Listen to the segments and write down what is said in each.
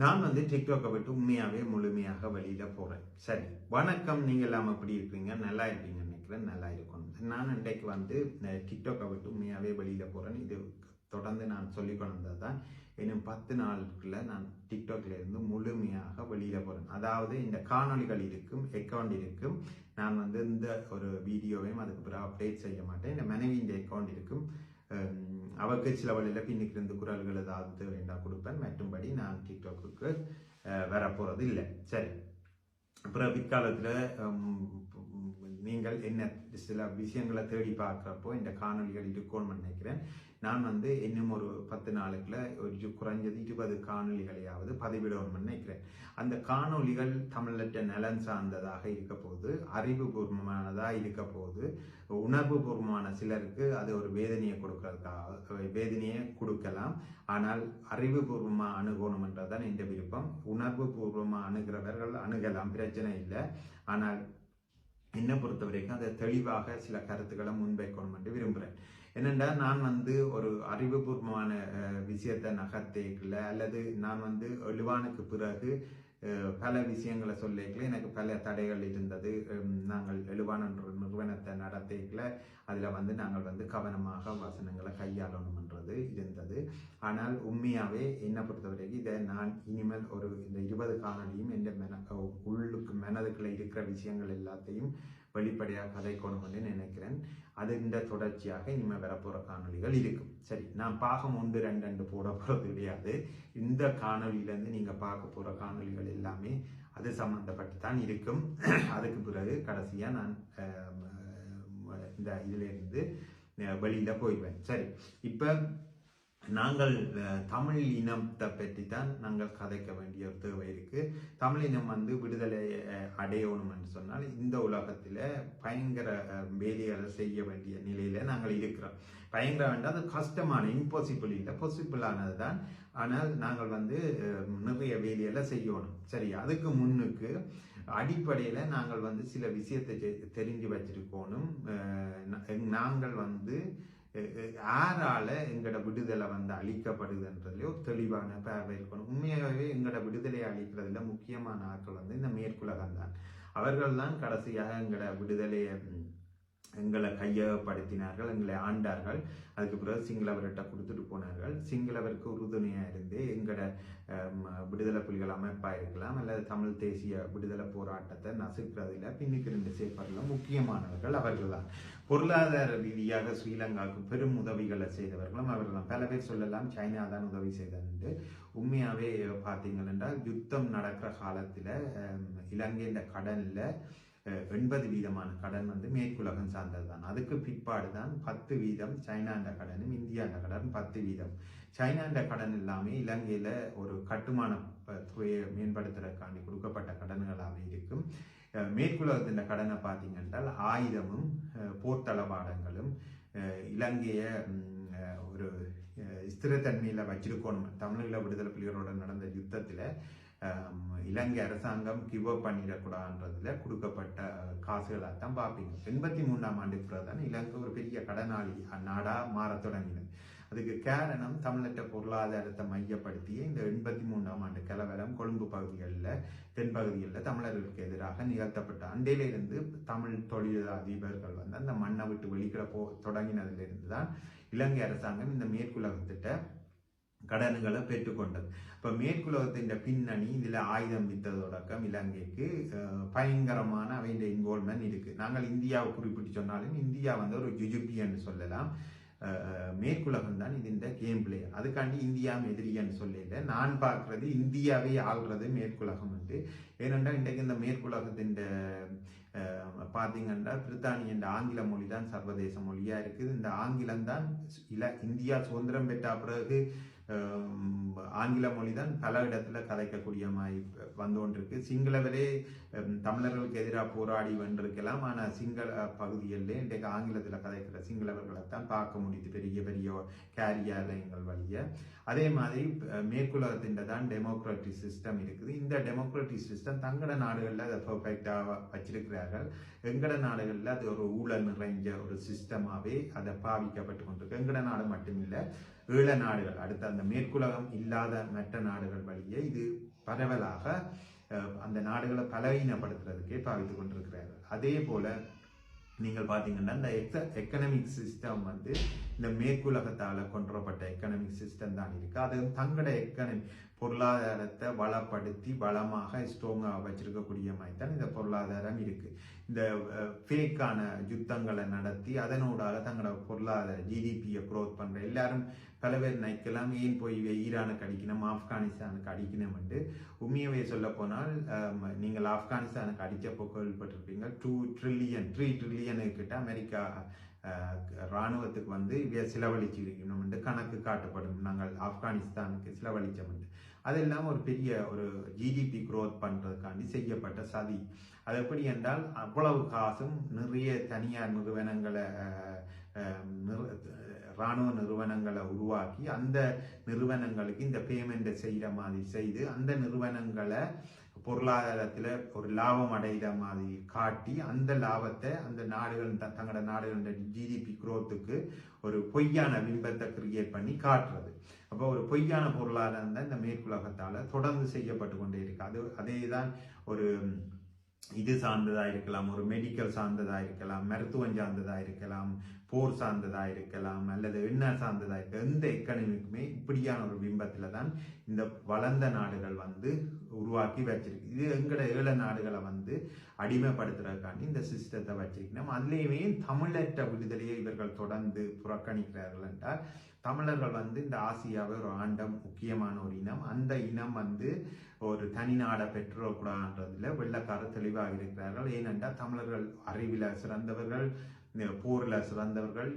நான் டிக்டாக்கை விட்டு உண்மையாகவே முழுமையாக வெளியில் போகிறேன். சரி, வணக்கம். நீங்கள் எல்லாம் எப்படி இருக்கிறீங்க? நல்லா இருப்பீங்கன்னு நினைக்கிறேன். நல்லா இருக்கணும். நான் இன்றைக்கு டிக்டாக்கை விட்டு உண்மையாகவே வெளியில் போகிறேன். இது தொடர்ந்து நான் சொல்லிக் கொண்டது தான். இன்னும் 10 நாளுக்குள்ள நான் டிக்டாக்ல இருந்து முழுமையாக வெளியில் போகிறேன். அதாவது இந்த காணொலிகள் இருக்கும், அக்கௌண்ட் இருக்கும். நான் இந்த ஒரு வீடியோவையும் அதுக்கு பிறகு அப்டேட் செய்ய மாட்டேன். இந்த மனைவியின் அக்கௌண்ட் இருக்கும். அவருக்கு சில வழியில் பின்னுக்கு இருந்து குரல்கள் ஏதாவது வேண்டாம் கொடுப்பேன். மற்றும்படி நான் டிக்டாக்கு வரப்போறது இல்லை. சரி, அப்புறம் பிற்காலத்தில் நீங்கள் என்ன சில விஷயங்களை தேடி பார்க்குறப்போ இந்த காணொலிகள் இருக்கும்னு நினைக்கிறேன். நான் இன்னும் ஒரு 10 நாளுக்குள்ள ஒரு குறைஞ்சது 20 காணொலிகளையாவது பதிவிடணும்னு நினைக்கிறேன். அந்த காணொலிகள் தமிழற்ற நலன் சார்ந்ததாக இருக்க போது, அறிவுபூர்வமானதாக இருக்க போது, உணர்வு பூர்வமான சிலருக்கு அது ஒரு வேதனையை கொடுக்கறதுக்காக வேதனையை கொடுக்கலாம். ஆனால் அறிவுபூர்வமாக அணுகணும்ன்றதான் இந்த விருப்பம். உணர்வு பூர்வமாக அணுகிறவர்கள் அணுகலாம், பிரச்சனை இல்லை. ஆனால் என்னை பொறுத்த வரைக்கும் அதை தெளிவாக சில கருத்துக்களை முன்வைக்கணும் என்று விரும்புகிறேன். என்னென்னா, நான் ஒரு அறிவுபூர்வமான விஷயத்தை நகர்த்தேக்கல, அல்லது நான் எழுவானுக்கு பிறகு பல விஷயங்களை சொல்லிக்கல எனக்கு பல தடைகள் இருந்தது. நாங்கள் எழுவான நிறுவனத்தை நடத்திக்கல, அதில் நாங்கள் கவனமாக வசனங்களை கையாளணும்ன்றது இருந்தது. ஆனால் உண்மையாகவே என்னை பொறுத்த வரைக்கும் இதை நான் இனிமேல் இந்த 20 காணொலியும் என் உள்ளுக்கு மனதுக்குள்ள இருக்கிற விஷயங்கள் எல்லாத்தையும் வெளிப்படையாக கதைக்கணும்னு நினைக்கிறேன். அது இந்த தொடர்ச்சியாக இனிமேல் வரப்போகிற காணொலிகள் இருக்கும். சரி, நான் பாகம் 1, 2 போட போகிறது கிடையாது. இந்த காணொலியிலேருந்து நீங்கள் பார்க்க போகிற காணொலிகள் எல்லாமே அது சம்மந்தப்பட்டு தான் இருக்கும். அதுக்கு பிறகு கடைசியாக நான் இந்த இதிலிருந்து வெளியில் போயிடுவேன். சரி, இப்போ நாங்கள் தமிழ் இனத்தை பற்றி தான் நாங்கள் கதைக்க வேண்டிய ஒரு தேவை இருக்கு. தமிழ் இனம் விடுதலை அடையணும் என்று சொன்னால் இந்த உலகத்தில் பயங்கர வேலைகளை செய்ய வேண்டிய நிலையில நாங்கள் இருக்கிறோம். பயங்கர வேண்டாம், அது கஷ்டமான, இம்பாசிபிள் இல்லை, பாசிபிளானது தான். ஆனால் நாங்கள் நிறைய வேலைகளை செய்யணும். சரி, அதுக்கு முன்னுக்கு அடிப்படையில் நாங்கள் சில விஷயத்தை தெரிஞ்சு வச்சிருக்கணும். நாங்கள் யாரால எங்களோட விடுதலை அழிக்கப்படுதுன்றதுலையோ தெளிவான பார்வை இருக்கணும். உண்மையாகவே எங்களோட விடுதலையை அழிக்கிறதுல முக்கியமான ஆட்கள் இந்த மேற்குலகம் தான். அவர்கள் தான் கடைசியாக எங்களோட விடுதலையை எங்களை கையகப்படுத்தினார்கள், எங்களை ஆண்டார்கள். அதுக்கு பிறகு சிங்களவர்கிட்ட கொடுத்துட்டு போனார்கள். சிங்களவருக்கு உறுதுணையாக இருந்து எங்களோட விடுதலை புலிகள் அமைப்பாக இருக்கலாம், அல்லது தமிழ் தேசிய விடுதலை போராட்டத்தை நசுக்கிறதுல பின்னுக்கு 2 சேர்ப்பதில் முக்கியமானவர்கள் அவர்கள் தான். பொருளாதார ரீதியாக ஸ்ரீலங்காவுக்கு பெரும் உதவிகளை செய்தவர்களும் அவர்கள் தான். பல பேர் சொல்லலாம் சைனா தான் உதவி செய்தது. உண்மையாகவே பார்த்தீங்கள் என்றால் யுத்தம் நடக்கிற காலத்தில் இலங்கையின் கடனில் 80% கடன் மேற்குலகம் சார்ந்தது தான். அதுக்கு பிற்பாடு தான் 10% சைனாண்ட கடனும் இந்தியாண்ட கடன் 10%. சைனாண்ட கடன் எல்லாமே இலங்கையில ஒரு கட்டுமான துறையை மேம்படுத்துறதுக்காண்டி கொடுக்கப்பட்ட கடன்களாகவே இருக்கும். மேற்குலகத்தின் கடனை பார்த்தீங்க என்றால் ஆயுதமும் போர்த்தளவாடங்களும் இலங்கைய ஒரு ஸ்திரத்தன்மையில வச்சிருக்கணும். தமிழீழ விடுதலை புலிகளோட நடந்த யுத்தத்துல இலங்கை அரசாங்கம் கிவ் அப் பண்ணிடக்கூடாதுன்றதுல கொடுக்கப்பட்ட காசுகளாக தான் பார்ப்பீங்க. 83ஆம் ஆண்டுக்கு பிறகு தான் இலங்கை ஒரு பெரிய கடனாளி நாடா மாற தொடங்கினது. அதுக்கு காரணம் தமிழற்ற பொருளாதாரத்தை மையப்படுத்திய இந்த 83ஆம் ஆண்டு கலவரம் கொழும்பு பகுதிகளில் தென்பகுதிகளில் தமிழர்களுக்கு எதிராக நிகழ்த்தப்பட்ட அண்டையிலிருந்து தமிழ் தொழிலதிபர்கள் அந்த மண்ணை விட்டு வெளிக்கிட தொடங்கினதிலிருந்து தான் இலங்கை அரசாங்கம் இந்த மேற்குலகத்திட்ட கடன்களை பெற்றுக்கொண்டது. இப்போ மேற்குலகத்தின் பின்னணி இதில் ஆயுதம் வித்ததொடக்கம் இலங்கைக்கு பயங்கரமான அவையின் இன்வால்மெண்ட் இருக்கு. நாங்கள் இந்தியாவை குறிப்பிட்டு சொன்னாலும் இந்தியா ஒரு ஜுஜுபின்னு சொல்லலாம். மேற்குலகம் தான் இது இந்த கேம் பிளேயர். அதுக்காண்டி இந்தியா எதிரின்னு சொல்லல. நான் பார்க்கறது இந்தியாவே ஆள்றது மேற்குலகம் ஏனென்றால் இன்றைக்கு இந்த மேற்குலகத்தின் பார்த்தீங்கன்னா பிரித்தானிய ஆங்கில மொழி தான் சர்வதேச மொழியா இருக்குது. இந்த ஆங்கிலம் தான் இந்தியா சுதந்திரம் பெற்ற பிறகு ஆங்கில மொழி தான் பல இடத்துல கதைக்கக்கூடிய மாதிரி கொண்டிருக்கு. சிங்களவரே தமிழர்களுக்கு எதிராக போராடி வென்றிருக்கலாம். ஆனால் சிங்கள பகுதிகளில் இன்றைக்கு ஆங்கிலத்தில் கதைக்கிற சிங்களவர்களை தான் பார்க்க முடியுது பெரிய பெரிய கேரியாலயங்கள் வழிய. அதே மாதிரி மேற்குலகத்தின் தான் டெமோக்ராட்டிக் சிஸ்டம் இருக்குது. இந்த டெமோக்ராட்டிக் சிஸ்டம் தங்கட நாடுகளில் அதை பர்ஃபெக்டாக வச்சிருக்கிறார்கள். எங்கட நாடுகளில் அது ஒரு ஊழல் நிறைஞ்ச ஒரு சிஸ்டமாகவே அதை பாவிக்கப்பட்டு கொண்டிருக்கு. எங்கட நாடு மட்டுமில்லை, ஈழ நாடுகள் அடுத்த அந்த மேற்குலகம் இல்லாத மற்ற நாடுகள் வழியே இது பரவலாக அந்த நாடுகளை பலவீனப்படுத்துறதுக்கே பாவித்து கொண்டிருக்கிறார்கள். அதே போல நீங்கள் பார்த்தீங்கன்னா இந்த எக்கனாமிக் சிஸ்டம் வந்து இந்த மேற்குலகத்தால் கொண்டுவரப்பட்ட எக்கனாமிக் சிஸ்டம் தான் இருக்கு. அது தங்களோட பொருளாதாரத்தை வளப்படுத்தி வளமாக ஸ்ட்ராங்காக வச்சிருக்கக்கூடிய மாதிரி தான் இந்த பொருளாதாரம் இருக்கு. இந்த ஃபேக்கான யுத்தங்களை நடத்தி அதனூடாக தங்களோட பொருளாதார ஜிடிபியை க்ரோத் பண்ற எல்லாரும் பல பேர் நினைக்கலாம் ஏன் போய் ஈரானுக்கு அடிக்கணும் ஆப்கானிஸ்தானுக்கு அடிக்கணும் என்று. உண்மையவே சொல்ல போனால் நீங்கள் ஆப்கானிஸ்தானுக்கு அடிச்சப்போ கேள்விப்பட்டிருப்பீங்க 3 ட்ரில்லியன் கிட்ட அமெரிக்கா இராணுவத்துக்கு வந்து செலவழிச்சிருக்கணும் என்று கணக்கு காட்டப்படும். நாங்கள் ஆப்கானிஸ்தானுக்கு செலவழிச்சோம். அதெல்லாம் ஒரு பெரிய ஒரு ஜிடிபி க்ரோத் பண்றதுக்காண்டி செய்யப்பட்ட சதி. அது எப்படி என்றால் அவ்வளவு காசும் நிறைய தனியார் நிறுவனங்களை இராணுவ நிறுவனங்களை உருவாக்கி அந்த நிறுவனங்களுக்கு இந்த பேமெண்ட்டை செய்கிற மாதிரி செய்து அந்த நிறுவனங்களை பொருளாதாரத்தில் ஒரு லாபம் அடைகிற மாதிரி காட்டி அந்த லாபத்தை அந்த நாடுகள் தங்களோட நாடுகளோட ஜிடிபி குரோத்துக்கு ஒரு பொய்யான பிம்பத்தை கிரியேட் பண்ணி காட்டுறது. அப்போ ஒரு பொய்யான பொருளாதாரம் தான் இந்த மேற்குலகத்தால் தொடர்ந்து செய்யப்பட்டு கொண்டே இருக்கு. அதே தான் ஒரு இது சார்ந்ததாக இருக்கலாம், ஒரு மெடிக்கல் சார்ந்ததாக இருக்கலாம், மருத்துவம் சார்ந்ததாக இருக்கலாம், போர் சார்ந்ததாக இருக்கலாம், அல்லது எண்ணெய் சார்ந்ததாக இருக்கலாம். எந்த எக்கனமிக்குமே இப்படியான ஒரு பிம்பத்தில் தான் இந்த வளர்ந்த நாடுகள் வந்து உருவாக்கி வச்சிருக்கு. இது எங்கட ஏழை நாடுகளை வந்து அடிமைப்படுத்துறதுக்காண்டி இந்த சிஸ்டத்தை வச்சிருக்கணும். அதுலேயுமே தமிழற்ற விடுதலையை இவர்கள் தொடர்ந்து புறக்கணிக்கிறார்கள் என்றால் தமிழர்கள் வந்து இந்த ஆசியாவை ஒரு ஆண்டம் முக்கியமான ஒரு இனம். அந்த இனம் வந்து ஒரு தனி நாடை பெற்றுக்கூடாதுன்றதுல வெள்ளக்காரர் தெளிவாக இருக்கிறார்கள். ஏனென்றால் தமிழர்கள் அறிவில் சிறந்தவர்கள், போரில் சிறந்தவர்கள்.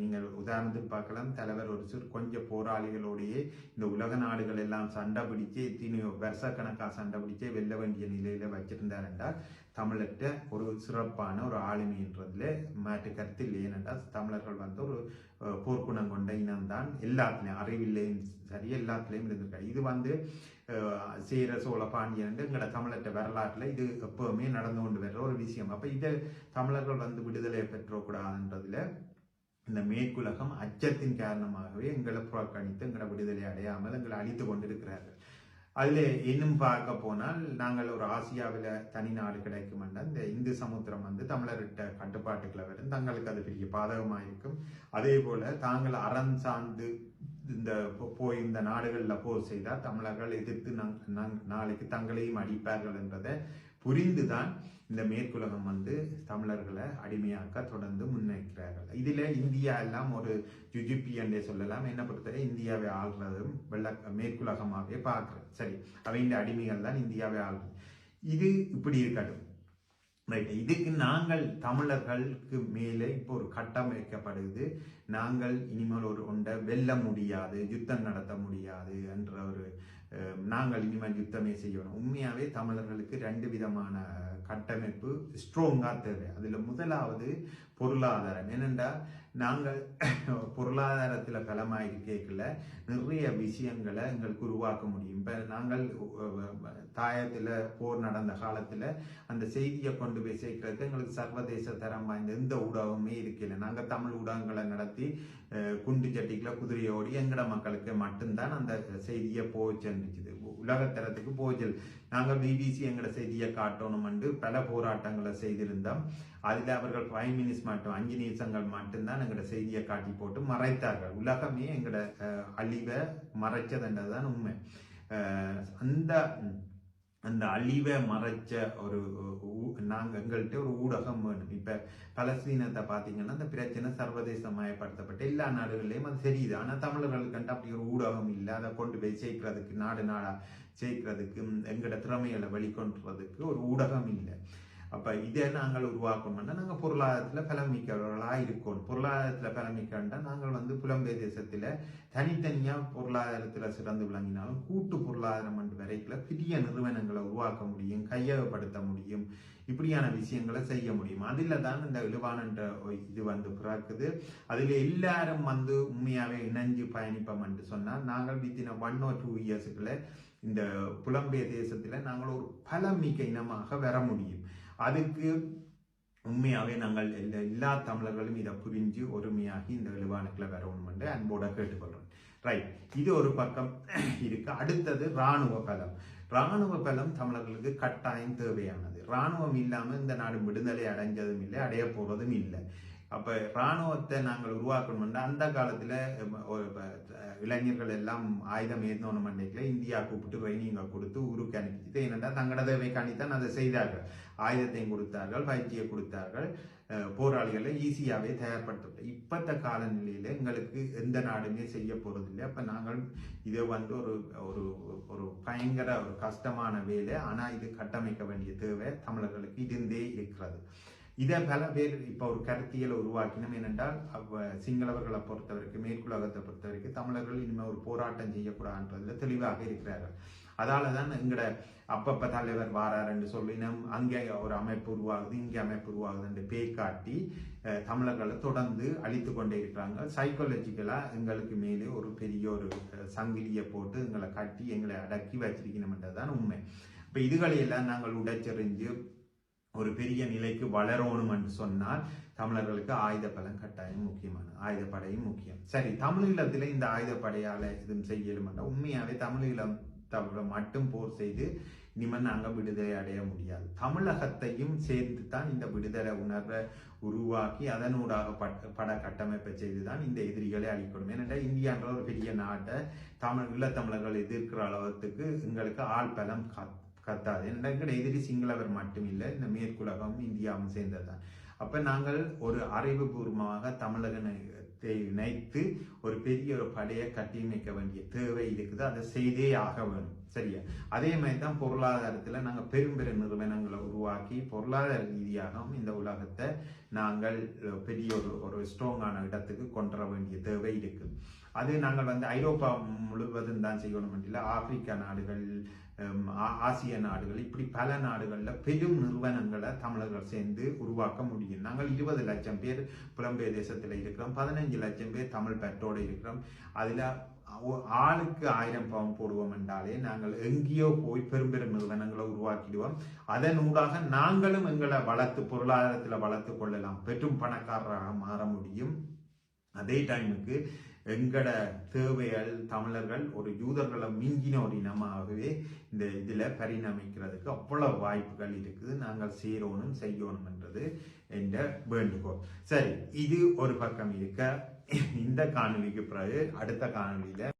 நீங்கள் உதாரணத்துக்கு பார்க்கலாம், தலைவர் ஒரு கொஞ்சம் போராளிகளோடையே இந்த உலக நாடுகள் எல்லாம் சண்டை பிடிச்சு எத்தனையோ வருஷக்கணக்காக சண்டை பிடிச்சே வெல்ல வேண்டிய நிலையில வச்சிருந்தார் என்றால் தமிழற்ற ஒரு சிறப்பான ஒரு ஆளுமைன்றதுல மாற்று கருத்து இல்லை. ஏனென்றால் தமிழர்கள் வந்து ஒரு போர்க்குணம் கொண்ட இனம்தான். எல்லாத்துலேயும் அறிவில்லையும் சரி எல்லாத்துலேயும் இருந்திருக்காரு. இது வந்து சேர சோழ பாண்டியன் எங்களோட தமிழற்ற வரலாற்றில் இது எப்பவுமே நடந்து கொண்டு வர்ற ஒரு விஷயம். அப்போ இதை தமிழர்கள் வந்து விடுதலையை பெற்றக்கூடாதுன்றதுல இந்த மேற்குலகம் அச்சத்தின் காரணமாகவே எங்களை புறக்கணித்து எங்களை விடுதலை அடையாமல் எங்களை அழித்து கொண்டிருக்கிறார்கள். அதில் இன்னும் பார்க்க போனால் நாங்கள் ஒரு ஆசியாவில் தனி நாடு கிடைக்கும் என்றால் இந்த இந்து சமுத்திரம் வந்து தமிழர்கிட்ட கட்டுப்பாட்டுக்களை வரும். தங்களுக்கு அது பெரிய பாதகமாக இருக்கும். அதே போல தாங்கள் அறம் சார்ந்து இந்த போய் இந்த நாடுகளில் போர் செய்தால் தமிழர்கள் எதிர்த்து நாளைக்கு தங்களையும் அடிப்பார்கள் என்றதை புரிந்துதான் இந்த மேற்குலகம் வந்து தமிழர்களை அடிமையாக்க தொடர்ந்து முன்வைக்கிறார்கள். இதில் இந்தியா எல்லாம் ஒரு ஜுஜிபி என்றே சொல்லலாம். என்ன பொறுத்தவரை இந்தியாவை ஆள்றதும் மேற்குலகமாகவே பார்க்குறது. சரி, அவையின் அடிமைகள் தான் இந்தியாவை ஆள்றது. இது இப்படி இருக்கட்டும், ரைட். இதுக்கு நாங்கள் தமிழர்களுக்கு மேலே இப்போ ஒரு கட்டம் வைக்கப்படுது. நாங்கள் இனிமேல் ஒரு ஒன்றை வெல்ல முடியாது, யுத்தம் நடத்த முடியாது என்ற ஒரு நாங்கள் இனிமேல் யுத்தமே செய்யணும். உண்மையாகவே தமிழர்களுக்கு 2 விதமான கட்டமைப்பு ஸ்ட்ராங்காக தேவை. அதில் முதலாவது பொருளாதாரம். ஏனென்றால் நாங்கள் பொருளாதாரத்தில் பலமாயிருக்கல நிறைய விஷயங்களை எங்களுக்கு உருவாக்க முடியும். இப்போ நாங்கள் தாயத்தில் போர் நடந்த காலத்தில் அந்த செய்தியை கொண்டு போய் சேர்க்கறதுக்கு எங்களுக்கு சர்வதேச தரம் வாய்ந்த எந்த ஊடகமே இருக்கல. நாங்கள் தமிழ் ஊடகங்களை நடத்தி குண்டு சட்டிக்குள்ள குதிரையோடி எங்கட மக்களுக்கு மட்டும்தான் அந்த செய்தியை போச்சுருந்துச்சு, உலகத்தரத்துக்கு போச்சல். நாங்கள் பிபிசி எங்கட செய்தியை காட்டணும் என்று பல போராட்டங்களை செய்திருந்தோம். அதில் அவர்கள் 5 மினிட்ஸ் மட்டும் 5 நிமிஷங்கள் மட்டும்தான் எங்கட செய்தியை காட்டி போட்டு மறைத்தார்கள். உலகமே எங்கட அழிவை மறைச்சதுன்றதுதான் உண்மை. அந்த அழிவை மறைச்ச ஒரு நாங்கள் எங்கள்கிட்ட ஒரு ஊடகம் வேணும். இப்போ பலஸ்தீனத்தை பார்த்தீங்கன்னா அந்த பிரச்சனை சர்வதேசமயப்படுத்தப்பட்ட எல்லா நாடுகள்லையும் அது தெரியுது. ஆனால் தமிழர்களுக்கு அப்படி ஒரு ஊடகம் இல்லை. அதை கொண்டு போய் சேர்க்கிறதுக்கு, நாடு நாடாக சேர்க்கிறதுக்கு, எங்களோட திறமைகளை வெளிக்கொண்டுறதுக்கு ஒரு ஊடகம் இல்லை. அப்போ இதை நாங்கள் உருவாக்கணும்னா நாங்கள் பொருளாதாரத்தில் பலமிக்கவர்களாக இருக்கணும். பொருளாதாரத்தில் பலமிக்கண்டா நாங்கள் வந்து புலம்பெயர் தேசத்தில் தனித்தனியாக பொருளாதாரத்தில் சிறந்து விளங்கினாலும் கூட்டு பொருளாதாரம் என்று வரைக்கும் பெரிய நிறுவனங்களை உருவாக்க முடியும், கையகப்படுத்த முடியும், இப்படியான விஷயங்களை செய்ய முடியும். அதில் தான் இந்த இழுவானன்ற இது வந்து பிறக்குது. அதில் எல்லாரும் வந்து உண்மையாகவே இணைஞ்சு பயணிப்போம் என்று சொன்னால் நாங்கள் வித்தின் 1 or 2 இயர்ஸுக்குள்ள இந்த புலம்பெயர் தேசத்தில் நாங்கள் ஒரு பலமிக்க இனமாக வர முடியும். அதுக்கு உண்மையாகவே நாங்கள் எல்லா தமிழர்களும் இதை புரிஞ்சு ஒருமையாகி இந்த இழுவானுக்குள்ள வரணும் என்று அன்போட கேட்டுக்கொள்கிறோம். ரைட், இது ஒரு பக்கம் இருக்கு. அடுத்தது இராணுவ பலம். இராணுவ பலம் தமிழர்களுக்கு கட்டாயம் தேவையானது. இராணுவம் இல்லாமல் இந்த நாடு விடுதலை அடைஞ்சதும் இல்லை, அடைய போறதும் இல்லை. அப்ப இராணுவத்தை நாங்கள் உருவாக்கணும்னா அந்த காலத்துல இளைஞர்கள் எல்லாம் ஆயுதம் ஏந்தோணும் அன்றைக்குல இந்தியா கூப்பிட்டு ட்ரைனிங்கை கொடுத்து ஊருக்கு அனுப்பிச்சு என்னென்னா தங்களோட தேவைக்காண்டித்தான் அதை செய்தார்கள். ஆயுதத்தையும் கொடுத்தார்கள், பயிற்சியை கொடுத்தார்கள், போராளிகளை ஈஸியாகவே தயார்படுத்த. இப்பத்த காலநிலையில எங்களுக்கு எந்த நாடுமே செய்ய போறதில்லை. அப்ப நாங்கள் இதை ஒரு ஒரு ஒரு பயங்கர ஒரு கஷ்டமான வேலை. ஆனா இது கட்டமைக்க வேண்டிய தேவை தமிழர்களுக்கு இருந்தே இருக்கிறது. இதை பல பேர் இப்போ ஒரு கருத்தியலை உருவாக்கினோம். ஏனென்றால் சிங்களவர்களை பொறுத்தவரைக்கும், மேற்குலகத்தை பொறுத்தவரைக்கும் தமிழர்கள் இனிமேல் ஒரு போராட்டம் செய்யக்கூடாதுன்றதுல தெளிவாக இருக்கிறார்கள். அதால தான் எங்கட அப்பப்ப தலைவர் வாரார் என்று சொல்லினோம், அங்கே ஒரு அமைப்பு உருவாகுது, இங்கே அமைப்பு உருவாகுது என்று பேய் காட்டி தமிழர்களை தொடர்ந்து அழித்து கொண்டே இருக்கிறாங்க. சைக்காலஜிக்கலா எங்களுக்கு மேலே ஒரு பெரிய ஒரு சங்கிலியை போட்டு எங்களை கட்டி எங்களை அடக்கி வச்சிருக்கணும்ன்றதுதான் உண்மை. இப்போ இதுகளையெல்லாம் நாங்கள் உடைச்செறிஞ்சு ஒரு பெரிய நிலைக்கு வளரணும் என்று சொன்னால் தமிழர்களுக்கு ஆயுத பலம் கட்டாயம் முக்கியமான, ஆயுதப்படையும் முக்கியம். சரி, தமிழீழத்தில் இந்த ஆயுதப்படையால இதுவும் செய்யலும் உண்மையாவே தமிழீழம் தவிர மட்டும் போர் செய்து இனிமேல் நாங்கள் விடுதலை அடைய முடியாது. தமிழகத்தையும் சேர்த்து தான் இந்த விடுதலை உணர்வை உருவாக்கி அதனூடாக பட கட்டமைப்பை செய்துதான் இந்த எதிரிகளை அழிக்கணும். ஏனென்றால் இந்தியான்ற ஒரு பெரிய நாட்டை ஈழத்தமிழர்கள் எதிர்க்கிற அளவுக்கு எங்களுக்கு ஆள் பலம் கத்தாது. என்ற எதிரி சிங்களவர் மட்டும் இல்லை, இந்த மேற்குலகம் இந்தியாவும் சேர்ந்ததுதான். அப்ப நாங்கள் ஒரு அறிவுபூர்வமாக தமிழகத்தை இணைத்து ஒரு பெரிய ஒரு படையை கட்டியமைக்க வேண்டிய தேவை இருக்குது. அதை செய்தே ஆக வேணும். சரியா? அதே மாதிரி தான் பொருளாதாரத்துல நாங்க பெரும் நிறுவனங்களை உருவாக்கி பொருளாதார ரீதியாகவும் இந்த உலகத்தை நாங்கள் பெரிய ஒரு ஸ்ட்ராங்கான இடத்துக்கு கொண்டு வர வேண்டிய தேவை இருக்கு. அது நாங்கள் ஐரோப்பா முழுவதும் தான் செய்யணும் இல்லை, ஆப்பிரிக்கா நாடுகள், ஆசிய நாடுகள், இப்படி பல நாடுகள்ல பெரும் நிறுவனங்களை தமிழர்கள் சேர்ந்து உருவாக்க முடியும். நாங்கள் 20 லட்சம் பேர் புலம்பெயர் தேசத்துல இருக்கிறோம், 15 லட்சம் பேர் தமிழ் பெற்றோடு இருக்கிறோம். அதுல ஆளுக்கு 1000 பவுன் போடுவோம் என்றாலே நாங்கள் எங்கேயோ போய் பெரும் நிறுவனங்களை உருவாக்கிடுவோம். அதன் ஊடாக நாங்களும் எங்களை வளர்த்து பொருளாதாரத்துல வளர்த்து கொள்ளலாம், பெரும் பணக்காரராக மாற முடியும். அதே டைமுக்கு எங்கட தேவைகள் தமிழர்கள் ஒரு யூதர்களை மிஞ்சின ஒரு இனமாகவே இந்த இதுல பரிணமிக்கிறதுக்கு அவ்வளவு வாய்ப்புகள் இருக்குது. நாங்கள் செய்யணும் என்றது என்ற வேண்டுகோள். சரி, இது ஒரு பக்கம் இருக்க. இந்த காணொலிக்கு பிறகு அடுத்த காணொலியில